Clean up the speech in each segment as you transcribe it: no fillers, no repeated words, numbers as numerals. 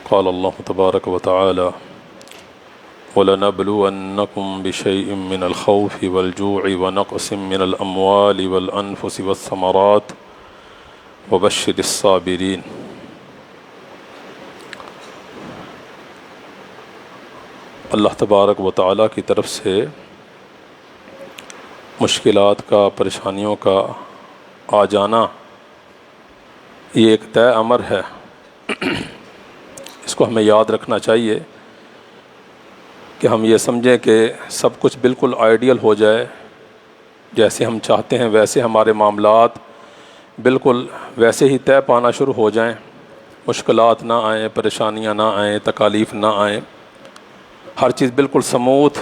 قال الله تبارك وتعالى وَلَنَبْلُوَنَّكُمْ بِشَيْءٍ مِّنَ الْخَوْفِ وَالْجُوعِ وَنَقْصٍ مِّنَ الْأَمْوَالِ وَالْأَنفُسِ وَالثَّمَرَاتِ وَبَشِّرِ الصَّابِرِينَ۔ اللہ تبارک و تعالیٰ کی طرف سے مشکلات کا، پریشانیوں کا آ جانا یہ ایک طے امر ہے، اس کو ہمیں یاد رکھنا چاہیے کہ ہم یہ سمجھیں کہ سب کچھ بالکل آئیڈیل ہو جائے، جیسے ہم چاہتے ہیں ویسے ہمارے معاملات بالکل ویسے ہی طے پانا شروع ہو جائیں، مشکلات نہ آئیں، پریشانیاں نہ آئیں، تکالیف نہ آئیں، ہر چیز بالکل سموتھ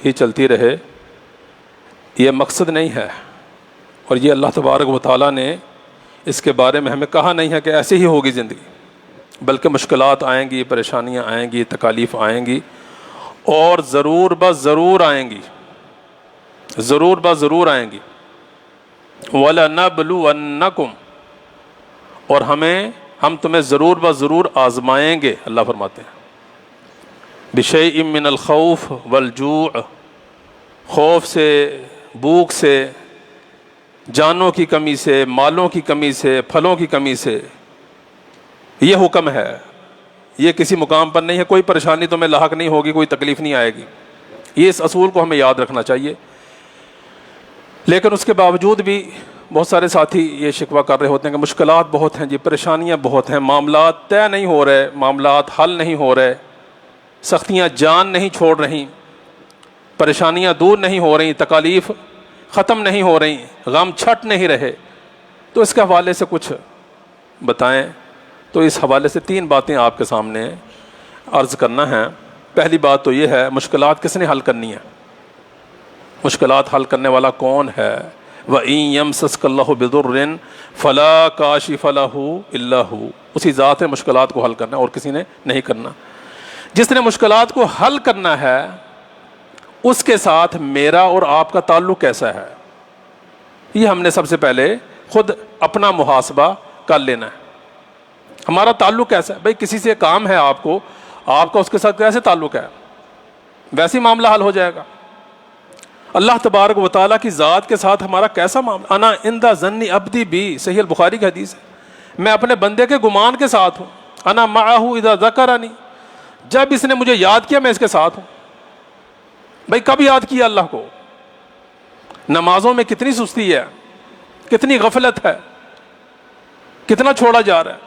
ہی چلتی رہے، یہ مقصد نہیں ہے۔ اور یہ اللہ تبارک و تعالیٰ نے اس کے بارے میں ہمیں کہا نہیں ہے کہ ایسے ہی ہوگی زندگی، بلکہ مشکلات آئیں گی، پریشانیاں آئیں گی، تکالیف آئیں گی، اور ضرور ضرور آئیں گی، ضرور ضرور آئیں گی۔ وَلَنَبْلُوَنَّكُمْ، اور ہم تمہیں ضرور آزمائیں گے، اللہ فرماتے ہیں۔ بِشَيْءٍ مِّنَ الْخَوْفِ وَالْجُوعِ، خوف سے، بھوک سے، جانوں کی کمی سے، مالوں کی کمی سے، پھلوں کی کمی سے، یہ حکم ہے۔ یہ کسی مقام پر نہیں ہے، کوئی پریشانی تمہیں لاحق نہیں ہوگی، کوئی تکلیف نہیں آئے گی، یہ اس اصول کو ہمیں یاد رکھنا چاہیے۔ لیکن اس کے باوجود بھی بہت سارے ساتھی یہ شکوہ کر رہے ہوتے ہیں کہ مشکلات بہت ہیں جی، پریشانیاں بہت ہیں، معاملات طے نہیں ہو رہے، معاملات حل نہیں ہو رہے، سختیاں جان نہیں چھوڑ رہی، پریشانیاں دور نہیں ہو رہی، تکالیف ختم نہیں ہو رہی، غم چھٹ نہیں رہے، تو اس کے حوالے سے کچھ بتائیں۔ تو اس حوالے سے 3 باتیں آپ کے سامنے عرض کرنا ہے۔ پہلی بات تو یہ ہے، مشکلات کس نے حل کرنی ہے؟ مشکلات حل کرنے والا کون ہے؟ وَإِن يَمْسَسْكَ اللَّهُ بِضُرٍّ فَلَا كَاشِفَ لَهُ إِلَّا هُوَ، اسی ذات ہے مشکلات کو حل کرنا، اور کسی نے نہیں کرنا۔ جس نے مشکلات کو حل کرنا ہے اس کے ساتھ میرا اور آپ کا تعلق کیسا ہے، یہ ہم نے سب سے پہلے خود اپنا محاسبہ کر لینا ہے۔ ہمارا تعلق کیسا ہے؟ بھئی کسی سے کام ہے آپ کا اس کے ساتھ کیسے تعلق ہے، ویسے معاملہ حل ہو جائے گا۔ اللہ تبارک و تعالیٰ کی ذات کے ساتھ ہمارا کیسا معاملہ؟ انا عند ظن عبدی بی، صحیح البخاری کی حدیث ہے، میں اپنے بندے کے گمان کے ساتھ ہوں۔ انا معہ اذا ذکرنی، جب اس نے مجھے یاد کیا میں اس کے ساتھ ہوں۔ بھئی کب یاد کیا اللہ کو؟ نمازوں میں کتنی سستی ہے، کتنی غفلت ہے، کتنا چھوڑا جا رہا ہے۔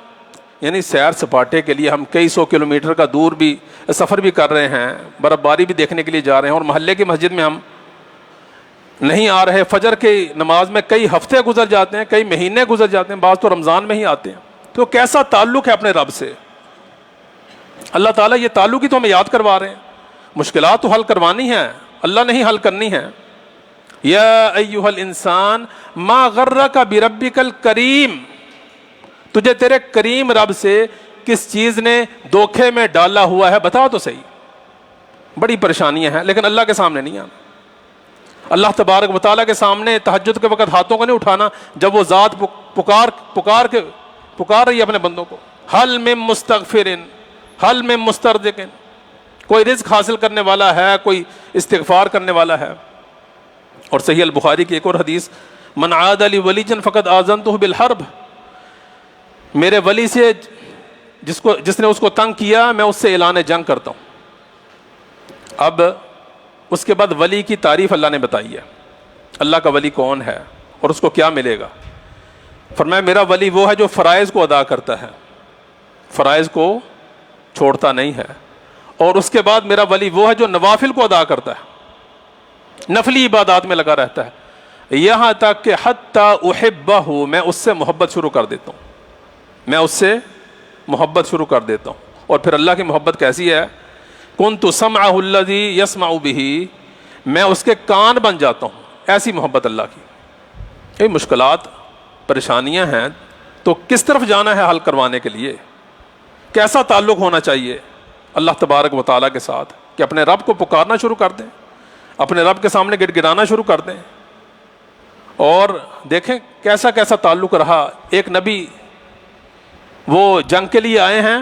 یعنی سیر سپاٹے کے لیے ہم کئی 100 کلومیٹر کا دور بھی سفر بھی کر رہے ہیں، برف باری بھی دیکھنے کے لیے جا رہے ہیں، اور محلے کی مسجد میں ہم نہیں آ رہے، فجر کی نماز میں کئی ہفتے گزر جاتے ہیں، کئی مہینے گزر جاتے ہیں، بعض تو رمضان میں ہی آتے ہیں۔ تو کیسا تعلق ہے اپنے رب سے؟ اللہ تعالیٰ یہ تعلق ہی تو ہمیں یاد کروا رہے ہیں۔ مشکلات تو حل کروانی ہے، اللہ نے ہی حل کرنی ہے۔ یا ایھا الانسان ما غرک بربک الکریم، تجھے تیرے کریم رب سے کس چیز نے دھوکے میں ڈالا ہوا ہے، بتا تو صحیح۔ بڑی پریشانیاں ہیں لیکن اللہ کے سامنے نہیں آنا۔ اللہ تبارک و تعالیٰ کے سامنے تہجد کے وقت ہاتھوں کو نہیں اٹھانا جب وہ ذات پکار رہی ہے اپنے بندوں کو۔ حل من مستغفر، حل من مسترزق، کوئی رزق حاصل کرنے والا ہے، کوئی استغفار کرنے والا ہے۔ اور صحیح البخاری کی ایک اور حدیث، من عاد لی ولیا فقد آذنتہ بالحرب، میرے ولی سے جس نے اس کو تنگ کیا میں اس سے اعلان جنگ کرتا ہوں۔ اب اس کے بعد ولی کی تعریف اللہ نے بتائی ہے، اللہ کا ولی کون ہے اور اس کو کیا ملے گا۔ فرمایا میرا ولی وہ ہے جو فرائض کو ادا کرتا ہے، فرائض کو چھوڑتا نہیں ہے، اور اس کے بعد میرا ولی وہ ہے جو نوافل کو ادا کرتا ہے، نفلی عبادات میں لگا رہتا ہے، یہاں تک کہ حتی احبہ، میں اس سے محبت شروع کر دیتا ہوں، میں اس سے محبت شروع کر دیتا ہوں۔ اور پھر اللہ کی محبت کیسی ہے؟ کنت سمعہ الذی یسمع بہ، میں اس کے کان بن جاتا ہوں، ایسی محبت اللہ کی۔ یہ مشکلات پریشانیاں ہیں تو کس طرف جانا ہے حل کروانے کے لیے؟ کیسا تعلق ہونا چاہیے اللہ تبارک و تعالیٰ کے ساتھ کہ اپنے رب کو پکارنا شروع کر دیں، اپنے رب کے سامنے گڑ گڑانا شروع کر دیں۔ اور دیکھیں کیسا کیسا تعلق رہا۔ ایک نبی وہ جنگ کے لیے آئے ہیں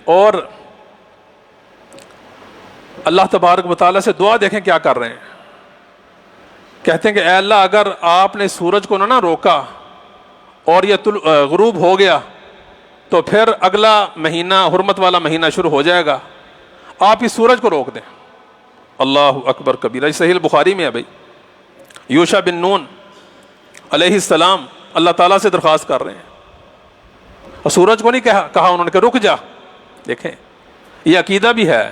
اور اللہ تبارک و تعالیٰ سے دعا دیکھیں کیا کر رہے ہیں. کہتے ہیں کہ اے اللہ اگر آپ نے سورج کو نہ روکا اور یہ غروب ہو گیا تو پھر اگلا مہینہ حرمت والا مہینہ شروع ہو جائے گا، آپ اس سورج کو روک دیں. اللہ اکبر کبیرہ. صحیح البخاری میں ہے بھائی. یوشع بن نون علیہ السلام اللہ تعالیٰ سے درخواست کر رہے ہیں، اور سورج کو نہیں کہا انہوں نے کہ رک جا. دیکھیں یہ عقیدہ بھی ہے.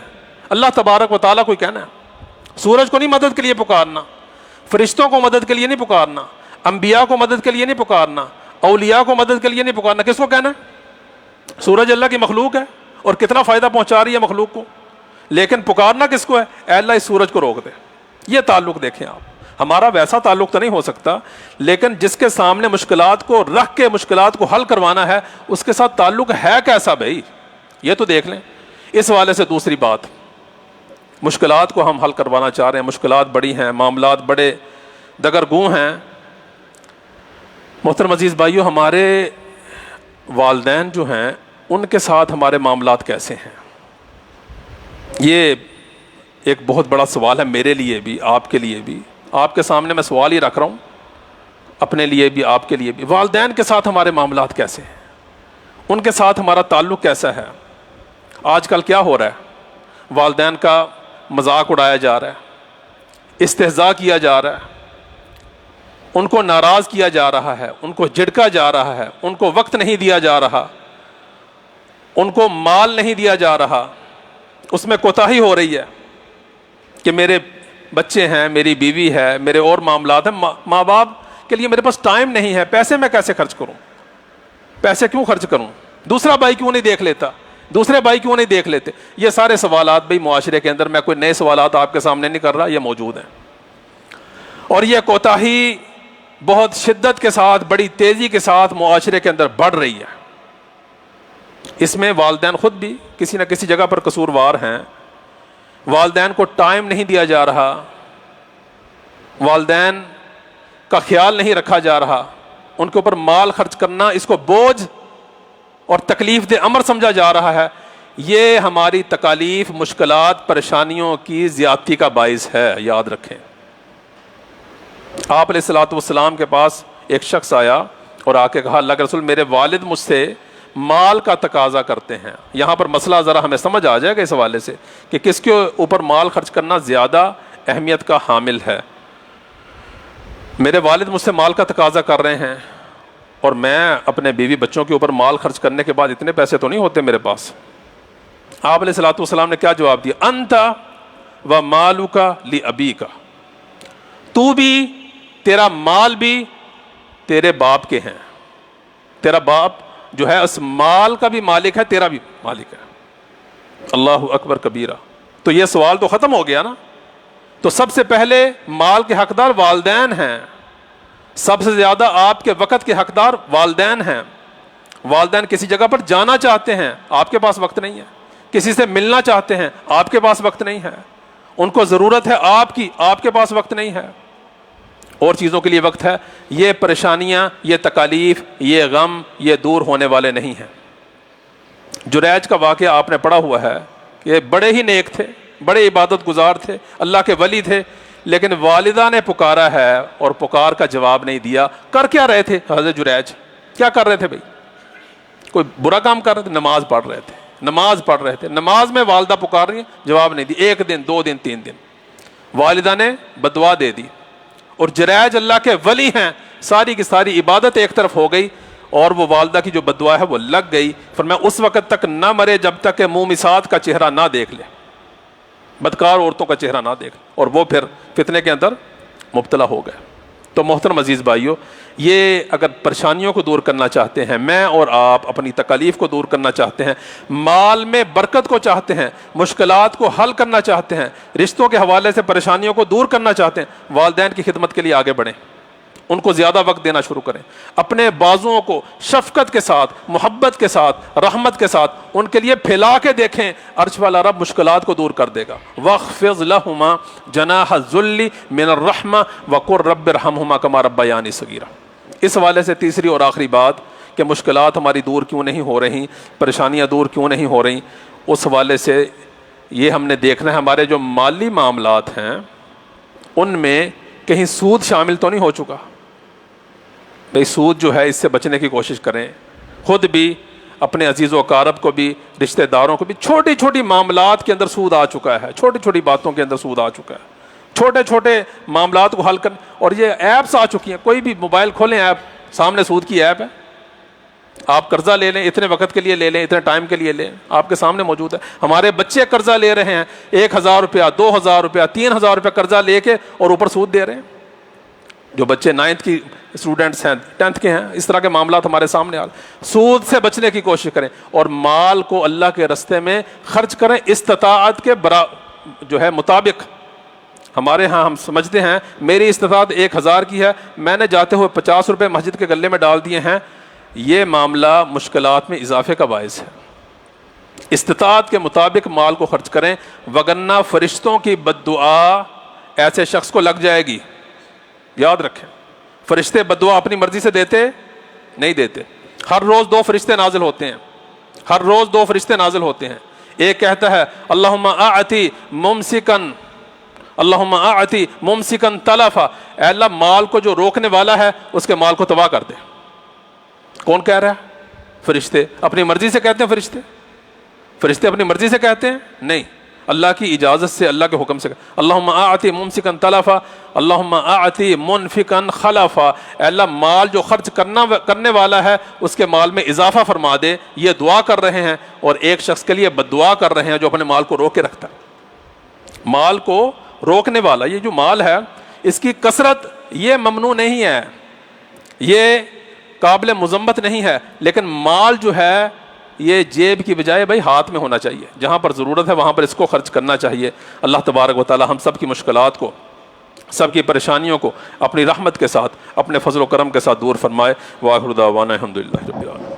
اللہ تبارک و تعالیٰ کو کہنا ہے، سورج کو نہیں مدد کے لیے پکارنا، فرشتوں کو مدد کے لیے نہیں پکارنا، انبیاء کو مدد کے لیے نہیں پکارنا، اولیاء کو مدد کے لیے نہیں پکارنا. کس کو کہنا ہے؟ سورج اللہ کی مخلوق ہے اور کتنا فائدہ پہنچا رہی ہے مخلوق کو، لیکن پکارنا کس کو ہے؟ اے اللہ اس سورج کو روک دے. یہ تعلق دیکھیں آپ. ہمارا ویسا تعلق تو نہیں ہو سکتا، لیکن جس کے سامنے مشکلات کو رکھ کے مشکلات کو حل کروانا ہے اس کے ساتھ تعلق ہے کیسا بھائی، یہ تو دیکھ لیں. اس حوالے سے دوسری بات، مشکلات کو ہم حل کروانا چاہ رہے ہیں، مشکلات بڑی ہیں، معاملات بڑے دگرگوں ہیں. محترم عزیز بھائیو، ہمارے والدین جو ہیں ان کے ساتھ ہمارے معاملات کیسے ہیں؟ یہ ایک بہت بڑا سوال ہے میرے لیے بھی، آپ کے لیے بھی. آپ کے سامنے میں سوال ہی رکھ رہا ہوں، اپنے لیے بھی آپ کے لیے بھی. والدین کے ساتھ ہمارے معاملات کیسے ہیں؟ ان کے ساتھ ہمارا تعلق کیسا ہے؟ آج کل کیا ہو رہا ہے؟ والدین کا مذاق اڑایا جا رہا ہے، استہزاء کیا جا رہا ہے، ان کو ناراض کیا جا رہا ہے، ان کو جھڑکا جا رہا ہے، ان کو وقت نہیں دیا جا رہا، ان کو مال نہیں دیا جا رہا. اس میں کوتاہی ہو رہی ہے کہ میرے بچے ہیں، میری بیوی ہے، میرے اور معاملات ہیں، ماں باپ کے لیے میرے پاس ٹائم نہیں ہے. پیسے میں کیسے خرچ کروں؟ پیسے کیوں خرچ کروں؟ دوسرا بھائی کیوں نہیں دیکھ لیتا؟ دوسرے بھائی کیوں نہیں دیکھ لیتے؟ یہ سارے سوالات بھائی معاشرے کے اندر، میں کوئی نئے سوالات آپ کے سامنے نہیں کر رہا، یہ موجود ہیں. اور یہ کوتاہی بہت شدت کے ساتھ، بڑی تیزی کے ساتھ معاشرے کے اندر بڑھ رہی ہے. اس میں والدین خود بھی کسی نہ کسی جگہ پر قصوروار ہیں. والدین کو ٹائم نہیں دیا جا رہا، والدین کا خیال نہیں رکھا جا رہا، ان کے اوپر مال خرچ کرنا اس کو بوجھ اور تکلیف دہ امر سمجھا جا رہا ہے. یہ ہماری تکالیف، مشکلات، پریشانیوں کی زیادتی کا باعث ہے. یاد رکھیں. آپ علیہ الصلوۃ والسلام کے پاس ایک شخص آیا اور آ کے کہا، اللہ کے رسول میرے والد مجھ سے مال کا تقاضا کرتے ہیں. یہاں پر مسئلہ ذرا ہمیں سمجھ آ جائے گا اس حوالے سے کہ کس کے اوپر مال خرچ کرنا زیادہ اہمیت کا حامل ہے. میرے والد مجھ سے مال کا تقاضا کر رہے ہیں اور میں اپنے بیوی بچوں کے اوپر مال خرچ کرنے کے بعد اتنے پیسے تو نہیں ہوتے میرے پاس. آپ علیہ الصلوۃ والسلام نے کیا جواب دیا؟ انت و مالک لابیک، تو بھی، تیرا مال بھی تیرے باپ کے ہیں. تیرا باپ جو ہے اس مال کا بھی مالک ہے، تیرا بھی مالک ہے. اللہ اکبر کبیرہ. تو یہ سوال تو ختم ہو گیا نا. تو سب سے پہلے مال کے حقدار والدین ہیں، سب سے زیادہ آپ کے وقت کے حقدار والدین ہیں. والدین کسی جگہ پر جانا چاہتے ہیں، آپ کے پاس وقت نہیں ہے. کسی سے ملنا چاہتے ہیں، آپ کے پاس وقت نہیں ہے. ان کو ضرورت ہے آپ کی، آپ کے پاس وقت نہیں ہے. اور چیزوں کے لیے وقت ہے. یہ پریشانیاں، یہ تکالیف، یہ غم، یہ دور ہونے والے نہیں ہیں. جریج کا واقعہ آپ نے پڑھا ہوا ہے کہ بڑے ہی نیک تھے، بڑے عبادت گزار تھے، اللہ کے ولی تھے، لیکن والدہ نے پکارا ہے اور پکار کا جواب نہیں دیا. کر کیا رہے تھے حضرت جریج؟ کیا کر رہے تھے بھائی؟ کوئی برا کام کر رہے تھے؟ نماز پڑھ رہے تھے. نماز پڑھ رہے تھے، نماز میں والدہ پکار رہی ہیں، جواب نہیں دی. 1 دن 2 دن 3 دن والدہ نے بدعا دے دی. اور جریج اللہ کے ولی ہیں، ساری کی ساری عبادت ایک طرف ہو گئی اور وہ والدہ کی جو بدعا ہے وہ لگ گئی. فرمایا اس وقت تک نہ مرے جب تک کہ مومسات کا چہرہ نہ دیکھ لے، بدکار عورتوں کا چہرہ نہ دیکھ، اور وہ پھر فتنے کے اندر مبتلا ہو گئے. تو محترم عزیز بھائیو، یہ اگر پریشانیوں کو دور کرنا چاہتے ہیں، میں اور آپ اپنی تکالیف کو دور کرنا چاہتے ہیں، مال میں برکت کو چاہتے ہیں، مشکلات کو حل کرنا چاہتے ہیں، رشتوں کے حوالے سے پریشانیوں کو دور کرنا چاہتے ہیں، والدین کی خدمت کے لیے آگے بڑھیں، ان کو زیادہ وقت دینا شروع کریں. اپنے بازوؤں کو شفقت کے ساتھ، محبت کے ساتھ، رحمت کے ساتھ ان کے لیے پھیلا کے دیکھیں. عرش والا رب مشکلات کو دور کر دے گا. وَاخْفِضْ لَهُمَا جَنَاحَ الذُّلِّ مِنَ الرَّحْمَةِ وَقُلْ رَبِّ ارْحَمْهُمَا كَمَا رَبَّيَانِي صَغِيرًا. اس حوالے سے تیسری اور آخری بات کہ مشکلات ہماری دور کیوں نہیں ہو رہی، پریشانیاں دور کیوں نہیں ہو رہی، اس حوالے سے یہ ہم نے دیکھنا ہے ہمارے جو مالی معاملات ہیں ان میں کہیں سود شامل تو نہیں ہو چکا. بھئی سود جو ہے اس سے بچنے کی کوشش کریں، خود بھی، اپنے عزیز و اقارب کو بھی، رشتہ داروں کو بھی. چھوٹی چھوٹی معاملات کے اندر سود آ چکا ہے، چھوٹی چھوٹی باتوں کے اندر سود آ چکا ہے. چھوٹے چھوٹے معاملات کو حل کرنے، اور یہ ایپس آ چکی ہیں. کوئی بھی موبائل کھولیں ایپ، سامنے سود کی ایپ ہے. آپ قرضہ لے لیں، اتنے وقت کے لیے لے لیں، اتنے ٹائم کے لیے لیں، آپ کے سامنے موجود ہے. ہمارے بچے قرضہ لے رہے ہیں 1,000 روپیہ، 2,000 روپیہ، 3,000 روپیہ قرضہ لے کے اور اوپر سود دے رہے ہیں. جو بچے 9th کی اسٹوڈنٹس ہیں، 10th کے ہیں، اس طرح کے معاملات ہمارے سامنے آ. سود سے بچنے کی کوشش کریں اور مال کو اللہ کے رستے میں خرچ کریں استطاعت کے جو ہے مطابق. ہمارے ہاں ہم سمجھتے ہیں میری استطاعت 1,000 کی ہے، میں نے جاتے ہوئے 50 روپے مسجد کے گلے میں ڈال دیے ہیں. یہ معاملہ مشکلات میں اضافے کا باعث ہے. استطاعت کے مطابق مال کو خرچ کریں، وگرنہ فرشتوں کی بد دعا ایسے شخص کو لگ جائے گی. یاد رکھیں، فرشتے بد دعا اپنی مرضی سے دیتے نہیں دیتے. ہر روز 2 فرشتے نازل ہوتے ہیں، ہر روز 2 فرشتے نازل ہوتے ہیں. ایک کہتا ہے اللہم اعطی ممسکن، اللہم اعطی ممسکن تلفا، اے اللہ مال کو جو روکنے والا ہے اس کے مال کو تباہ کر دے. کون کہہ رہا ہے؟ فرشتے. اپنی مرضی سے کہتے ہیں فرشتے؟ فرشتے اپنی مرضی سے کہتے ہیں؟ نہیں، اللہ کی اجازت سے، اللہ کے حکم سے. اللہم اعطی ممسکن تلفا، اللہم اعطی منفقن خلفا، اے اللہ مال جو خرچ کرنے والا ہے اس کے مال میں اضافہ فرما دے. یہ دعا کر رہے ہیں اور ایک شخص کے لیے بد دعا کر رہے ہیں جو اپنے مال کو روک کے رکھتا ہے. مال کو روکنے والا، یہ جو مال ہے اس کی کثرت یہ ممنوع نہیں ہے، یہ قابل مذمت نہیں ہے، لیکن مال جو ہے یہ جیب کی بجائے بھائی ہاتھ میں ہونا چاہیے. جہاں پر ضرورت ہے وہاں پر اس کو خرچ کرنا چاہیے. اللہ تبارک و تعالی ہم سب کی مشکلات کو، سب کی پریشانیوں کو اپنی رحمت کے ساتھ، اپنے فضل و کرم کے ساتھ دور فرمائے. وآخر دعوانا الحمدللہ رب العالمین.